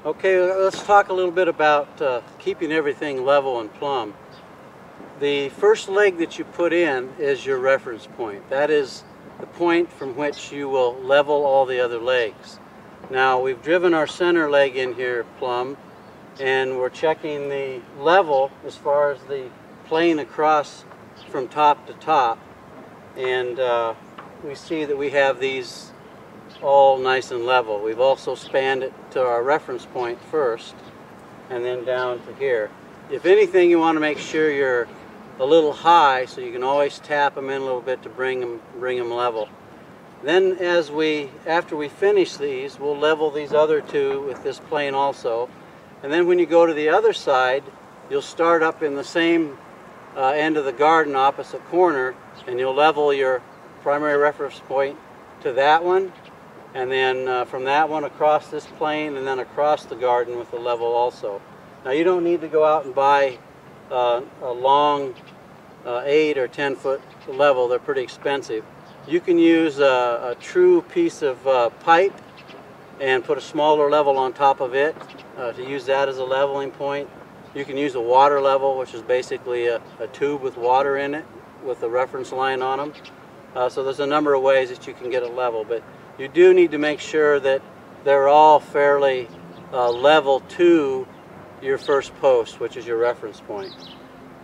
Okay, let's talk a little bit about keeping everything level and plumb. The first leg that you put in is your reference point. That is the point from which you will level all the other legs. Now we've driven our center leg in here plumb, and we're checking the level as far as the plane across from top to top, and we see that we have these all nice and level. We've also spanned it to our reference point first and then down to here. If anything, you want to make sure you're a little high, so you can always tap them in a little bit to bring them level. Then after we finish these, we'll level these other two with this plane also. And then when you go to the other side, you'll start up in the same end of the garden, opposite corner, and you'll level your primary reference point to that one, and then from that one across this plane, and then across the garden with the level also. Now you don't need to go out and buy a long 8 or 10 foot level. They're pretty expensive. You can use a true piece of pipe and put a smaller level on top of it to use that as a leveling point. You can use a water level, which is basically a tube with water in it with a reference line on them. So there's a number of ways that you can get it level, but you do need to make sure that they're all fairly level to your first post, which is your reference point.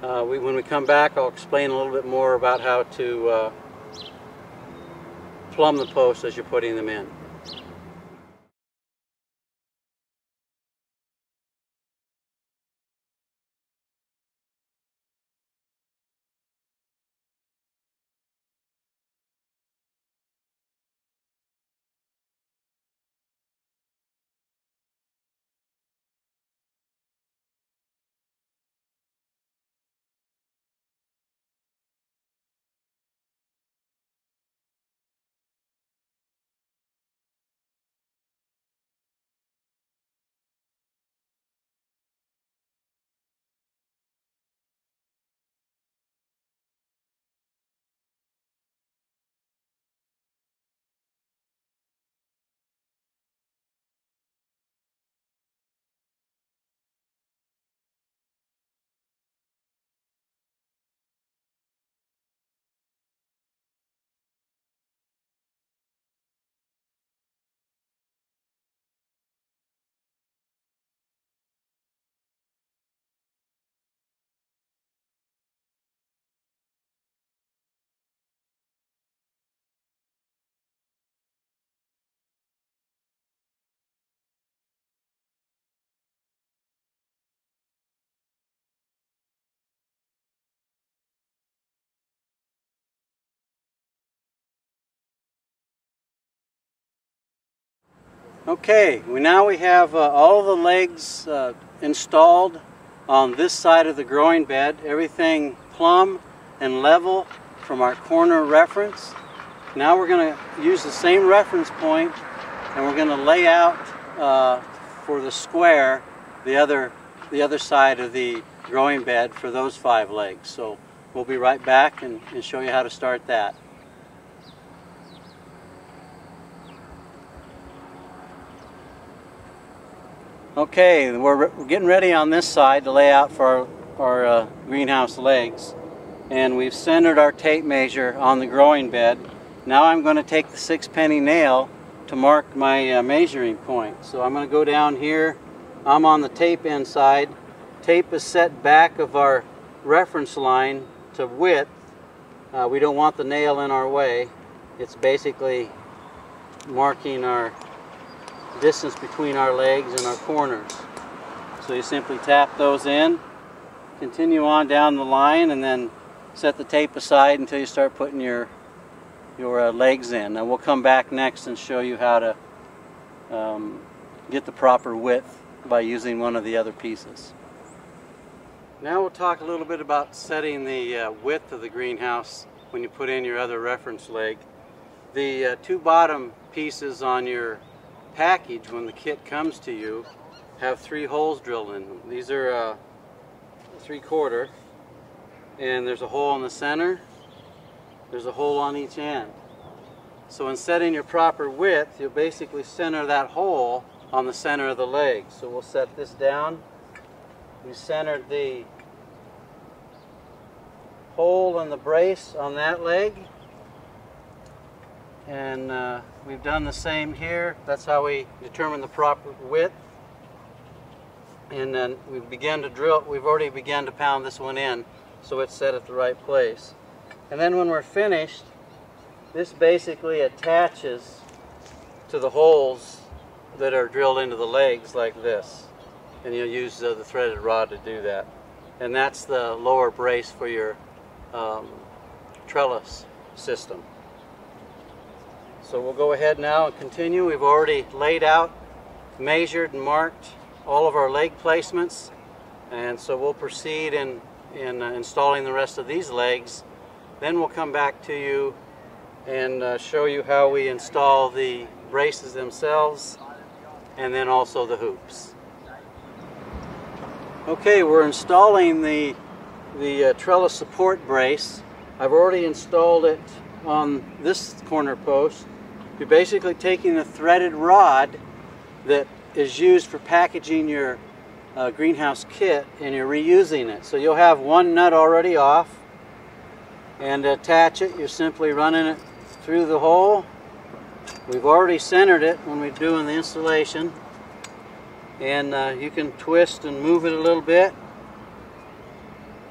When we come back, I'll explain a little bit more about how to plumb the posts as you're putting them in. Okay, now we have all of the legs installed on this side of the growing bed. Everything plumb and level from our corner reference. Now we're going to use the same reference point, and we're going to lay out for the square the other side of the growing bed for those 5 legs. So we'll be right back and show you how to start that. Okay, we're getting ready on this side to lay out for our greenhouse legs, and we've centered our tape measure on the growing bed. Now I'm going to take the 6-penny nail to mark my measuring point. So I'm going to go down here. I'm on the tape end side. Tape is set back of our reference line to width. We don't want the nail in our way. It's basically marking our distance between our legs and our corners. So you simply tap those in, continue on down the line, and then set the tape aside until you start putting your legs in. Now we'll come back next and show you how to get the proper width by using one of the other pieces. Now we'll talk a little bit about setting the width of the greenhouse when you put in your other reference leg. The 2 bottom pieces on your package when the kit comes to you have 3 holes drilled in them. These are 3/4, and there's a hole in the center, there's a hole on each end. So in setting your proper width, you'll basically center that hole on the center of the leg. So we'll set this down. We centered the hole in the brace on that leg, and we've done the same here. That's how we determine the proper width. And then we begin to drill. We've already begun to pound this one in, so it's set at the right place. And then when we're finished, this basically attaches to the holes that are drilled into the legs like this. And you'll use the threaded rod to do that. And that's the lower brace for your trellis system. So we'll go ahead now and continue. We've already laid out, measured, and marked all of our leg placements, and so we'll proceed in installing the rest of these legs. Then we'll come back to you and show you how we install the braces themselves and then also the hoops. Okay, we're installing the trellis support brace. I've already installed it on this corner post. You're basically taking a threaded rod that is used for packaging your greenhouse kit, and you're reusing it. So you'll have one nut already off, and to attach it, you're simply running it through the hole. We've already centered it when we're doing the installation, and you can twist and move it a little bit,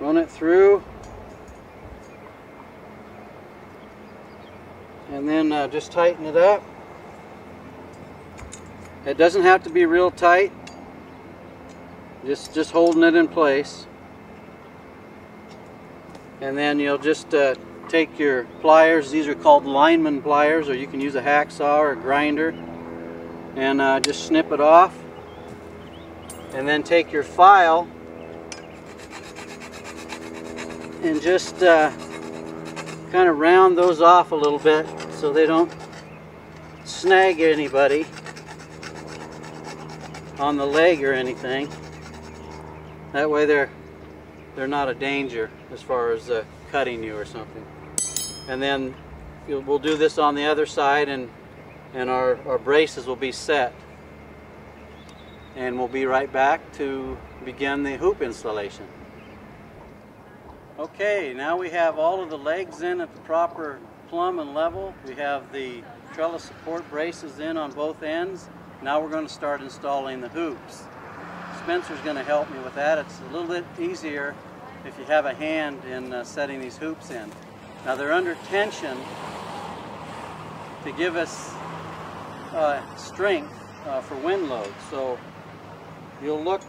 run it through, and then just tighten it up. It doesn't have to be real tight, just holding it in place. And then you'll just take your pliers. These are called lineman pliers, or you can use a hacksaw or a grinder, and just snip it off. And then take your file and just kind of round those off a little bit so they don't snag anybody on the leg or anything. That way they're not a danger as far as cutting you or something. And then we'll do this on the other side, and our braces will be set. And we'll be right back to begin the hoop installation. Okay, now we have all of the legs in at the proper plumb and level. We have the trellis support braces in on both ends. Now we're going to start installing the hoops. Spencer's going to help me with that. It's a little bit easier if you have a hand in setting these hoops in. Now they're under tension to give us strength for wind load. So you'll look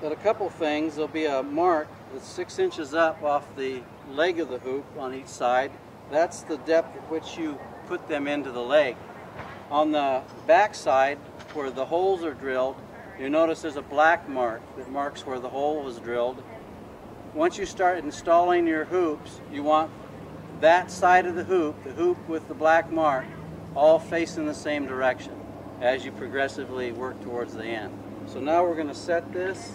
at a couple things. There'll be a mark that's 6 inches up off the leg of the hoop on each side. That's the depth at which you put them into the leg. On the back side, where the holes are drilled, you notice there's a black mark that marks where the hole was drilled. Once you start installing your hoops, you want that side of the hoop with the black mark, all facing the same direction as you progressively work towards the end. So now we're going to set this.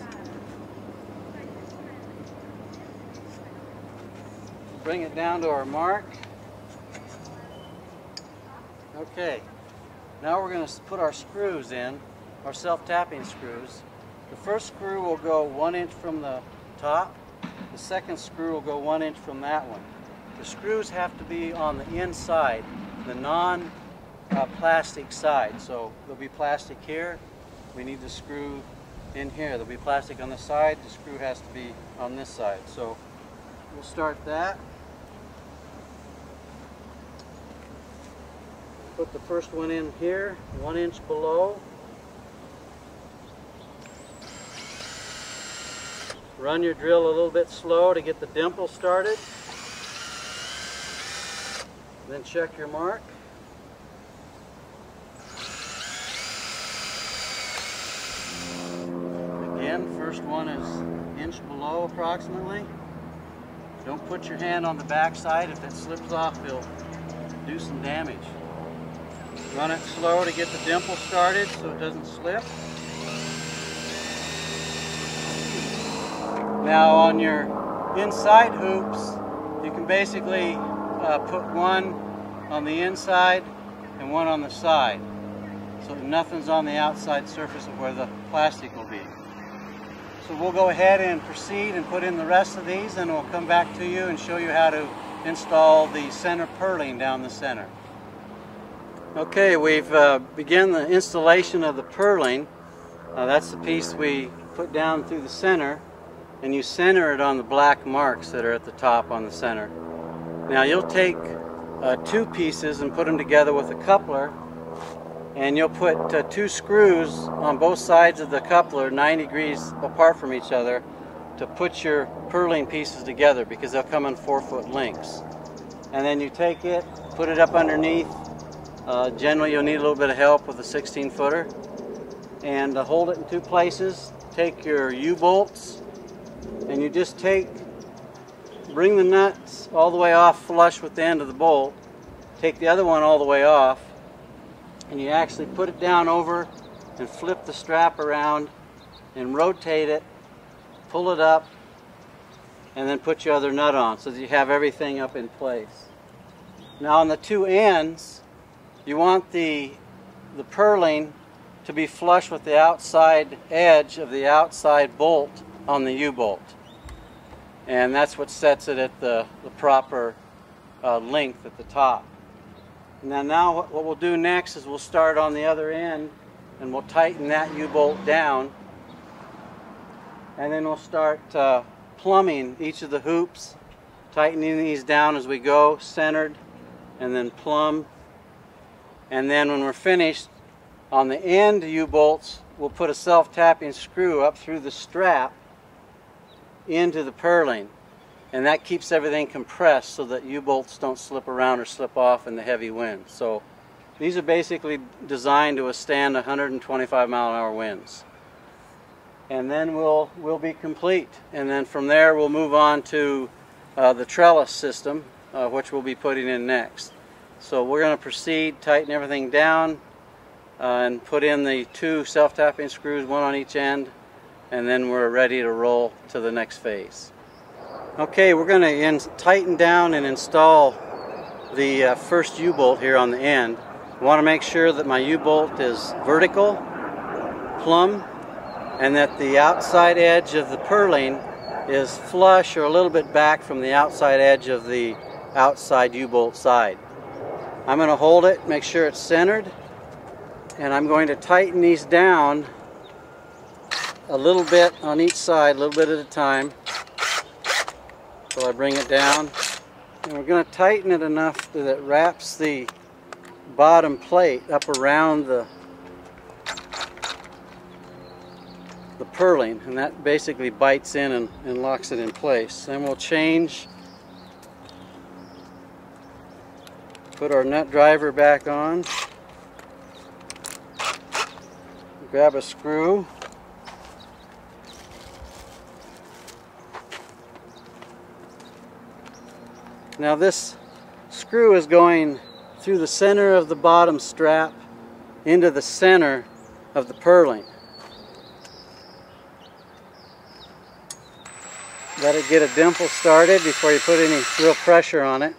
Bring it down to our mark. Okay. Now we're going to put our screws in, our self-tapping screws. The first screw will go 1 inch from the top. The second screw will go 1 inch from that one. The screws have to be on the inside, the non-plastic side. So there'll be plastic here. We need the screw in here. There'll be plastic on the side. The screw has to be on this side. So we'll start that. Put the first one in here, 1 inch below. Run your drill a little bit slow to get the dimple started. Then check your mark. Again, first one is an inch below approximately. Don't put your hand on the back side. If it slips off, it'll do some damage. Run it slow to get the dimple started so it doesn't slip. Now on your inside hoops, you can basically put one on the inside and one on the side. so nothing's on the outside surface of where the plastic will be. So we'll go ahead and proceed and put in the rest of these, and we'll come back to you and show you how to install the center purling down the center. Okay, we've begun the installation of the purling. That's the piece we put down through the center, and you center it on the black marks that are at the top on the center. Now you'll take two pieces and put them together with a coupler, and you'll put two screws on both sides of the coupler 90 degrees apart from each other to put your purling pieces together, because they'll come in 4-foot lengths. And then you take it, put it up underneath. Generally you'll need a little bit of help with a 16-footer, and hold it in two places. Take your U-bolts, and you just bring the nuts all the way off flush with the end of the bolt, take the other one all the way off, and you actually put it down over and flip the strap around and rotate it, pull it up, and then put your other nut on so that you have everything up in place. Now on the two ends, you want the purling to be flush with the outside edge of the outside bolt on the U-bolt. And that's what sets it at the proper length at the top. Now what we'll do next is we'll start on the other end, and we'll tighten that U-bolt down, and then we'll start plumbing each of the hoops, tightening these down as we go, centered, and then plumb. And then when we're finished, on the end U-bolts, we'll put a self-tapping screw up through the strap into the purling, and that keeps everything compressed so that U-bolts don't slip around or slip off in the heavy wind. So these are basically designed to withstand 125-mile-an-hour winds. And then we'll be complete, and then from there we'll move on to the trellis system, which we'll be putting in next. So we're going to proceed, tighten everything down, and put in the two self-tapping screws, one on each end, and then we're ready to roll to the next phase. Okay, we're going to tighten down and install the first U-bolt here on the end. I want to make sure that my U-bolt is vertical, plumb, and that the outside edge of the purling is flush or a little bit back from the outside edge of the outside U-bolt side. I'm going to hold it, make sure it's centered, and I'm going to tighten these down a little bit on each side, a little bit at a time, until I bring it down. And we're going to tighten it enough that it wraps the bottom plate up around the purling, and that basically bites in and locks it in place. Then we'll change, put our nut driver back on, grab a screw, now this screw is going through the center of the bottom strap into the center of the purling. Let it get a dimple started before you put any real pressure on it.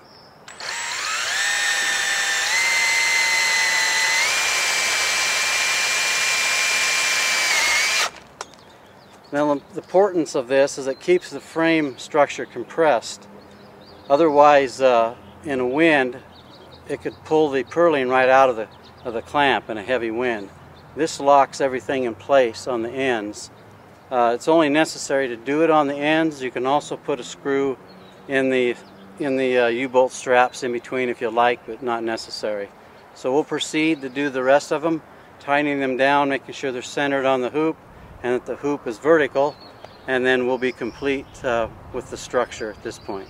Now the importance of this is it keeps the frame structure compressed. Otherwise, in a wind, it could pull the purling right out of the clamp in a heavy wind. This locks everything in place on the ends. It's only necessary to do it on the ends. You can also put a screw in the U-bolt straps in between if you like, but not necessary. So we'll proceed to do the rest of them, tightening them down, making sure they're centered on the hoop and that the hoop is vertical, and then we'll be complete with the structure at this point.